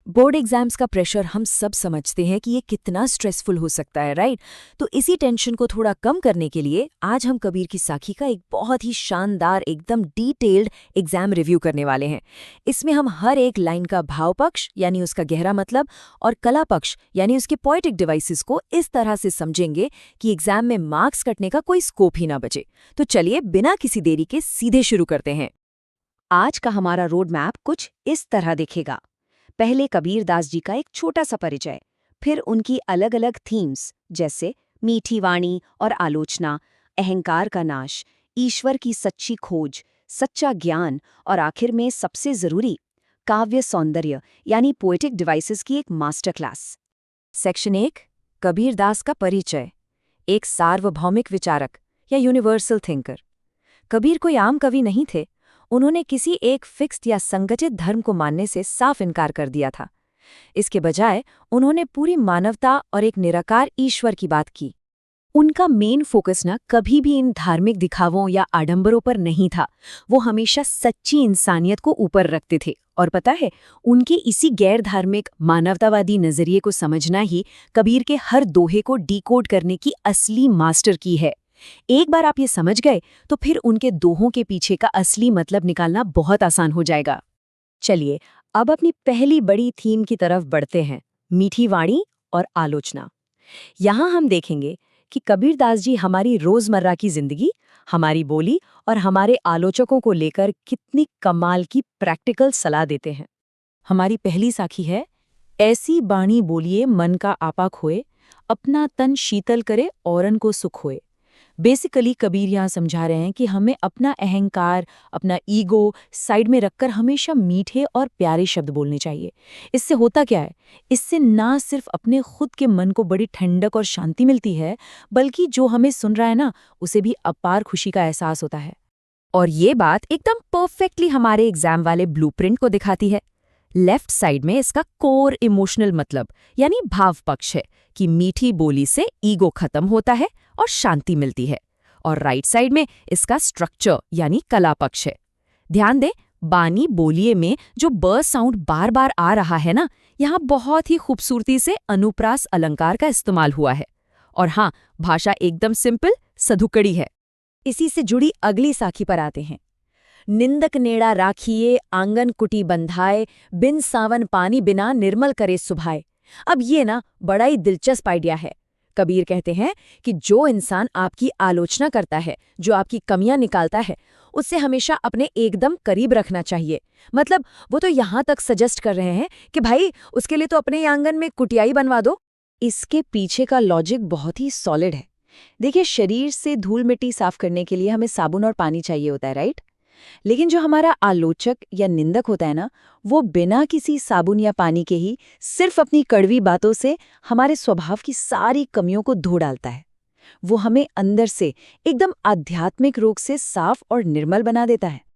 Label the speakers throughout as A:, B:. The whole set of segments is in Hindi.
A: बोर्ड एग्जाम्स का प्रेशर हम सब समझते हैं कि ये कितना स्ट्रेसफुल हो सकता है, राइट? तो इसी टेंशन को थोड़ा कम करने के लिए आज हम कबीर की साखी का एक बहुत ही शानदार, एकदम डिटेल्ड एग्जाम रिव्यू करने वाले हैं। इसमें हम हर एक लाइन का भाव पक्ष यानी उसका गहरा मतलब और कला पक्ष यानी उसके पोएटिक डिवाइसेस को इस तरह से समझेंगे कि एग्जाम में मार्क्स कटने का कोई स्कोप ही ना बचे। तो चलिए बिना किसी देरी के सीधे शुरू करते हैं।
B: आज का हमारा रोड मैप कुछ इस तरह दिखेगा। पहले कबीर दास जी का एक छोटा सा परिचय, फिर उनकी अलग अलग थीम्स जैसे मीठी वाणी और आलोचना, अहंकार का नाश, ईश्वर की सच्ची खोज, सच्चा ज्ञान और आखिर में सबसे जरूरी काव्य सौंदर्य यानी पोएटिक डिवाइसेस की एक master class.
A: Section 1 Kabir Das का परिचय। एक सार्वभौमिक विचारक या यूनिवर्सल थिंकर। कबीर कोई आम कवि नहीं थे। उन्होंने किसी एक फिक्स्ड या संगठित धर्म को मानने से साफ इनकार कर दिया था। इसके बजाय उन्होंने पूरी मानवता और एक निराकार ईश्वर की बात की।
B: उनका मेन फोकस ना कभी भी इन धार्मिक दिखावों या आडंबरों पर नहीं था। वो हमेशा सच्ची इंसानियत को ऊपर रखते थे। और पता है, उनके इसी गैर धार्मिक मानवतावादी नजरिए को समझना ही कबीर के हर दोहे को डिकोड करने की असली मास्टर की है। एक बार आप ये समझ गए तो फिर उनके दोहों के पीछे का असली मतलब निकालना बहुत आसान हो जाएगा। चलिए अब अपनी पहली बड़ी थीम की तरफ बढ़ते हैं, मीठी वाणी और आलोचना। यहाँ हम देखेंगे कि कबीर दास जी हमारी रोजमर्रा की जिंदगी, हमारी बोली और हमारे आलोचकों को लेकर कितनी कमाल की प्रैक्टिकल सलाह देते हैं।
A: हमारी पहली साखी है, ऐसी बाणी बोलिए मन का आपा खोए, अपना तन शीतल करे औरन को सुख होए। बेसिकली कबीर यहाँ समझा रहे हैं कि हमें अपना अहंकार, अपना ईगो साइड में रखकर हमेशा मीठे और प्यारे शब्द बोलने चाहिए। इससे होता क्या है? इससे ना सिर्फ अपने खुद के मन को बड़ी ठंडक और शांति मिलती है, बल्कि जो हमें सुन रहा है ना, उसे भी अपार खुशी का एहसास होता है। और ये बात एकदम परफेक्टली हमारे एग्जाम वाले ब्लूप्रिंट को दिखाती है। लेफ्ट साइड में इसका कोर इमोशनल मतलब यानी भाव पक्ष है कि मीठी बोली से ईगो खत्म होता है और शांति मिलती है। और राइट साइड में इसका स्ट्रक्चर यानी कला पक्ष है। ध्यान दें, बानी बोलिए में जो ब साउंड बार बार आ रहा है ना, यहाँ बहुत ही खूबसूरती से अनुप्रास अलंकार का इस्तेमाल हुआ है। और हाँ, भाषा एकदम सिंपल सधुकड़ी है। इसी से जुड़ी अगली साखी पर आते हैं। निंदक नेड़ा राखिए आंगन कुटी बंधाए, बिन सावन पानी बिना निर्मल करे सुभाए। अब ये ना बड़ा ही दिलचस्प आइडिया है। कबीर कहते हैं कि जो इंसान आपकी आलोचना करता है, जो आपकी कमियां निकालता है, उससे हमेशा अपने एकदम करीब रखना चाहिए। मतलब वो तो यहाँ तक सजेस्ट कर रहे हैं कि भाई उसके लिए तो अपने आंगन में कुटियाई बनवा दो। इसके पीछे का लॉजिक बहुत ही सॉलिड है। देखिए, शरीर से धूल मिट्टी साफ करने के लिए हमें साबुन और पानी चाहिए होता है, राइट? लेकिन जो हमारा आलोचक या निंदक होता है ना, वो बिना किसी साबुन या पानी के ही सिर्फ अपनी कड़वी बातों से हमारे स्वभाव की सारी कमियों को धो डालता है। वो हमें अंदर से एकदम आध्यात्मिक रूप से साफ और निर्मल बना देता है।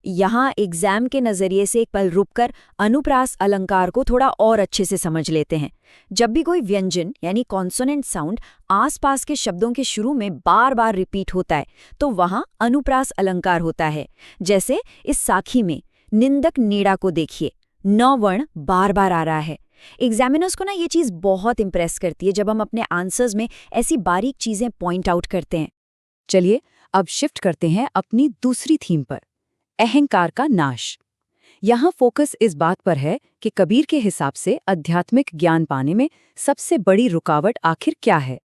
A: यहाँ एग्जाम के नजरिए से एक पल रुककर अनुप्रास अलंकार को थोड़ा और अच्छे से समझ लेते हैं। जब भी कोई व्यंजन यानी कॉन्सोनेंट साउंड आसपास के शब्दों के शुरू में बार बार रिपीट होता है, तो वहाँ अनुप्रास अलंकार होता है। जैसे इस साखी में निंदक नीड़ा को देखिए, 9 वर्ण बार बार आ रहा है। एग्जामिनर्स को ना ये चीज़ बहुत इंप्रेस करती है जब हम अपने आंसर्स में ऐसी बारीक चीज़ें पॉइंट आउट करते हैं।
B: चलिए अब शिफ्ट करते हैं अपनी दूसरी थीम पर, अहंकार का नाश। यहाँ फोकस इस बात पर है कि कबीर के हिसाब से आध्यात्मिक ज्ञान पाने में सबसे बड़ी रुकावट आखिर क्या है।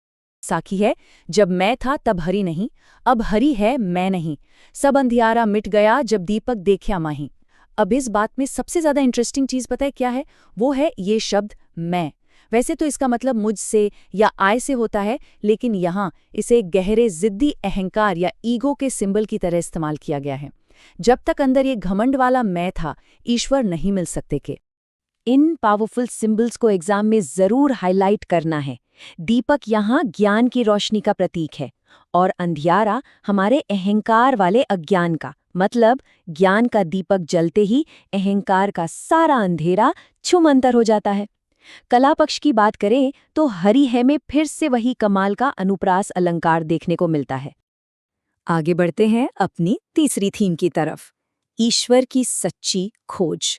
A: साखी है, जब मैं था तब हरि नहीं, अब हरि है मैं नहीं, सब अंधियारा मिट गया जब दीपक देखा माही। अब इस बात में सबसे ज्यादा इंटरेस्टिंग चीज पता है क्या है? वो है ये शब्द मैं। वैसे तो इसका मतलब मुझसे या आय से होता है, लेकिन यहाँ इसे गहरे जिद्दी अहंकार या ईगो के सिंबल की तरह इस्तेमाल किया गया है। जब तक अंदर ये घमंड वाला मैं था, ईश्वर नहीं मिल सकते के।
B: इन पावरफुल सिंबल्स को एग्जाम में जरूर हाईलाइट करना है। दीपक यहाँ ज्ञान की रोशनी का प्रतीक है और अंधियारा हमारे अहंकार वाले अज्ञान का। मतलब ज्ञान का दीपक जलते ही अहंकार का सारा अंधेरा छुमंतर हो जाता है। कला पक्ष की बात करें तो हरि है में फिर से वही कमाल का अनुप्रास अलंकार देखने को मिलता है। आगे बढ़ते हैं अपनी तीसरी थीम की तरफ, ईश्वर की सच्ची खोज।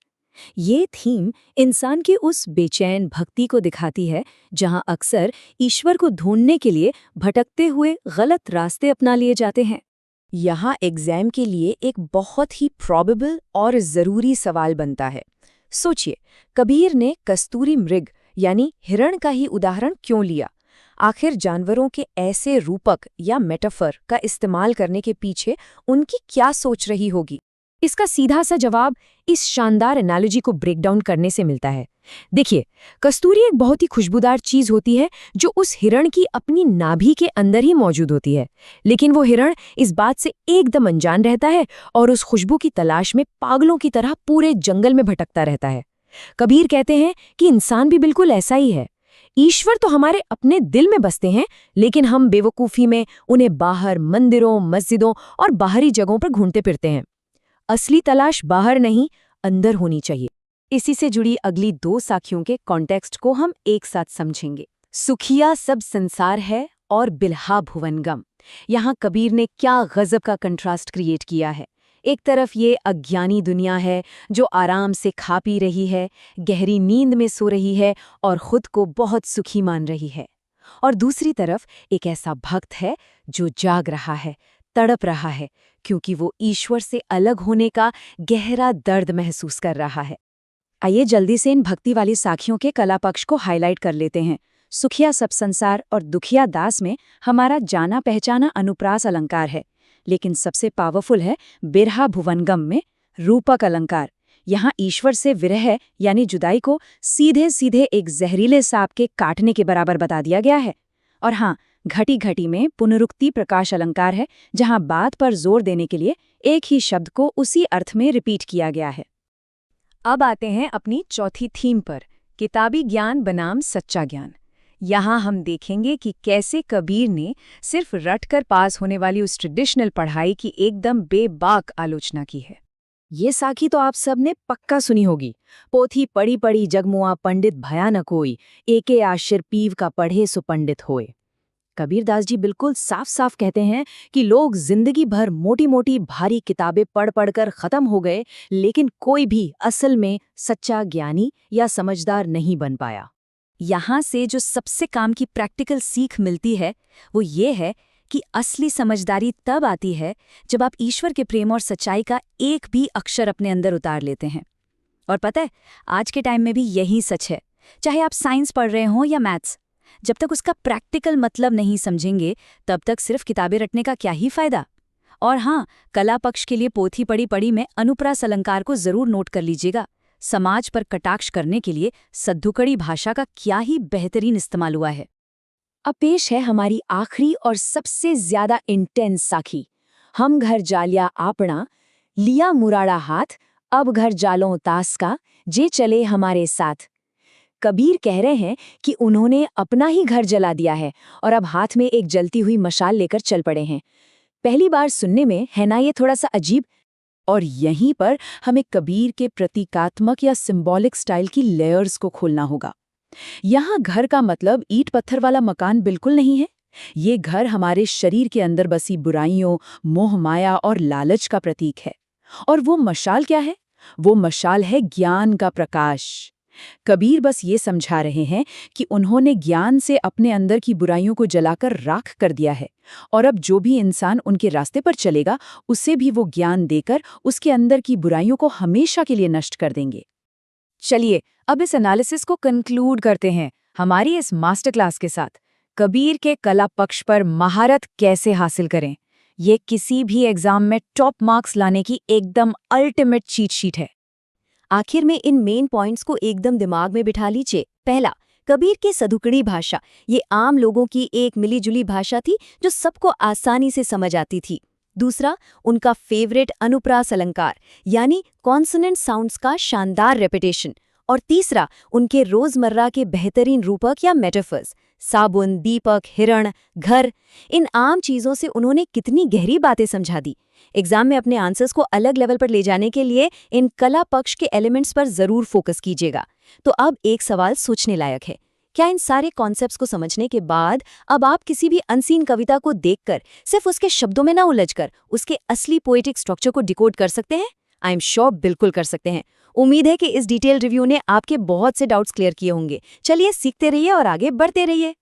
B: ये थीम इंसान की उस बेचैन भक्ति को दिखाती है जहां अक्सर ईश्वर को ढूंढने के लिए भटकते हुए गलत रास्ते अपना लिए जाते हैं। यहाँ एग्जाम के लिए एक बहुत ही प्रॉबेबल और ज़रूरी सवाल बनता है। सोचिए, कबीर ने कस्तूरी मृग यानी हिरण का ही उदाहरण क्यों लिया? आखिर जानवरों के ऐसे रूपक या मेटाफर का इस्तेमाल करने के पीछे उनकी क्या सोच रही होगी? इसका सीधा सा जवाब इस शानदार एनालॉजी को ब्रेक डाउन करने से मिलता है। देखिए, कस्तूरी एक बहुत ही खुशबूदार चीज होती है जो उस हिरण की अपनी नाभि के अंदर ही मौजूद होती है, लेकिन वो हिरण इस बात से एकदम अनजान रहता है और उस खुशबू की तलाश में पागलों की तरह पूरे जंगल में भटकता रहता है। कबीर कहते हैं कि इंसान भी बिल्कुल ऐसा ही है। ईश्वर तो हमारे अपने दिल में बसते हैं, लेकिन हम बेवकूफ़ी में उन्हें बाहर मंदिरों, मस्जिदों और बाहरी जगहों पर ढूंढते फिरते हैं। असली तलाश बाहर नहीं, अंदर होनी चाहिए। इसी से जुड़ी अगली 2 साखियों के कॉन्टेक्स्ट को हम एक साथ समझेंगे। सुखिया सब संसार है और बिल्हा भुवन गम। यहाँ कबीर ने क्या गजब का कंट्रास्ट क्रिएट किया है। एक तरफ ये अज्ञानी दुनिया है जो आराम से खा पी रही है, गहरी नींद में सो रही है और खुद को बहुत सुखी मान रही है, और दूसरी तरफ एक ऐसा भक्त है जो जाग रहा है, तड़प रहा है, क्योंकि वो ईश्वर से अलग होने का गहरा दर्द महसूस कर रहा है। आइए जल्दी से इन भक्ति वाली साखियों के कला पक्ष को हाईलाइट कर लेते हैं। सुखिया सब संसार और दुखिया दास में हमारा जाना पहचाना अनुप्रास अलंकार है, लेकिन सबसे पावरफुल है बिरहा भुवनगम में रूपक अलंकार। यहाँ ईश्वर से विरह यानी जुदाई को सीधे सीधे एक जहरीले सांप के काटने के बराबर बता दिया गया है। और हाँ, घटी घटी में पुनरुक्ति प्रकाश अलंकार है, जहाँ बात पर जोर देने के लिए एक ही शब्द को उसी अर्थ में रिपीट किया गया है। अब आते हैं अपनी चौथी थीम पर, किताबी ज्ञान बनाम सच्चा ज्ञान। यहाँ हम देखेंगे कि कैसे कबीर ने सिर्फ रटकर पास होने वाली उस ट्रेडिशनल पढ़ाई की एकदम बेबाक आलोचना की है। ये साखी तो आप सब ने पक्का सुनी होगी। पोथी पढ़ी पढ़ी जगमुआ पंडित भया न कोई, एके आशिर पीव का पढ़े सो पंडित होए। कबीरदास जी बिल्कुल साफ साफ कहते हैं कि लोग जिंदगी भर मोटी मोटी भारी किताबें पढ़ पढ़कर खत्म हो गए, लेकिन कोई भी असल में सच्चा ज्ञानी या समझदार नहीं बन पाया। यहाँ से जो सबसे काम की प्रैक्टिकल सीख मिलती है वो ये है कि असली समझदारी तब आती है जब आप ईश्वर के प्रेम और सच्चाई का एक भी अक्षर अपने अंदर उतार लेते हैं। और पता है, आज के टाइम में भी यही सच है। चाहे आप साइंस पढ़ रहे हों या मैथ्स, जब तक उसका प्रैक्टिकल मतलब नहीं समझेंगे तब तक सिर्फ किताबें रटने का क्या ही फायदा। और हाँ, कला पक्ष के लिए पोथी पढ़ी पढ़ी में अनुप्रास अलंकार को जरूर नोट कर लीजिएगा। समाज पर कटाक्ष करने के लिए सद्दुकड़ी भाषा का क्या ही बेहतरीन इस्तेमाल हुआ है। अब पेश है हमारी आखिरी और सबसे ज्यादा इंटेंस साखी, हम घर जालिया आपना, लिया मुराड़ा हाथ, अब घर जालों तास का, जे चले हमारे साथ। कबीर कह रहे हैं कि उन्होंने अपना ही घर जला दिया है और अब हाथ में एक जलती हुई मशाल लेकर चल पड़े हैं। पहली बार सुनने में है ना ये थोड़ा सा अजीब, और यहीं पर हमें कबीर के प्रतीकात्मक या सिंबॉलिक स्टाइल की लेयर्स को खोलना होगा। यहाँ घर का मतलब ईंट पत्थर वाला मकान बिल्कुल नहीं है। ये घर हमारे शरीर के अंदर बसी बुराइयों, मोह माया और लालच का प्रतीक है। और वो मशाल क्या है? वो मशाल है ज्ञान का प्रकाश। कबीर बस ये समझा रहे हैं कि उन्होंने ज्ञान से अपने अंदर की बुराइयों को जलाकर राख कर दिया है, और अब जो भी इंसान उनके रास्ते पर चलेगा उसे भी वो ज्ञान देकर उसके अंदर की बुराइयों को हमेशा के लिए नष्ट कर देंगे। चलिए अब इस एनालिसिस को कंक्लूड करते हैं हमारी इस मास्टर क्लास के साथ। कबीर के कला पक्ष पर महारत कैसे हासिल करें, ये किसी भी एग्जाम में टॉप मार्क्स लाने की एकदम अल्टीमेट चीट शीट है। आखिर में इन मेन पॉइंट्स को एकदम दिमाग में बिठा लीजिए। पहला, कबीर की सदुकड़ी भाषा, ये आम लोगों की एक मिलीजुली भाषा थी जो सबको आसानी से समझ आती थी। दूसरा, उनका फेवरेट अनुप्रास अलंकार यानी कॉन्सोनेंट साउंड्स का शानदार रेपिटेशन। और तीसरा, उनके रोजमर्रा के बेहतरीन रूपक या मेटाफर्स, साबुन, दीपक, हिरण, घर। इन आम चीजों से उन्होंने कितनी गहरी बातें समझा दी। एग्जाम में अपने आंसर्स को अलग लेवल पर ले जाने के लिए इन कला पक्ष के एलिमेंट्स पर जरूर फोकस कीजिएगा। तो अब एक सवाल सोचने लायक है, क्या इन सारे कॉन्सेप्ट्स को समझने के बाद अब आप किसी भी अनसीन कविता को देखकर सिर्फ उसके शब्दों में ना उलझकर उसके असली पोएटिक स्ट्रक्चर को डिकोड कर सकते हैं? आई एम श्योर बिल्कुल कर सकते हैं। उम्मीद है कि इस डिटेल रिव्यू ने आपके बहुत से डाउट्स क्लियर किए होंगे। चलिए सीखते रहिए और आगे बढ़ते रहिए।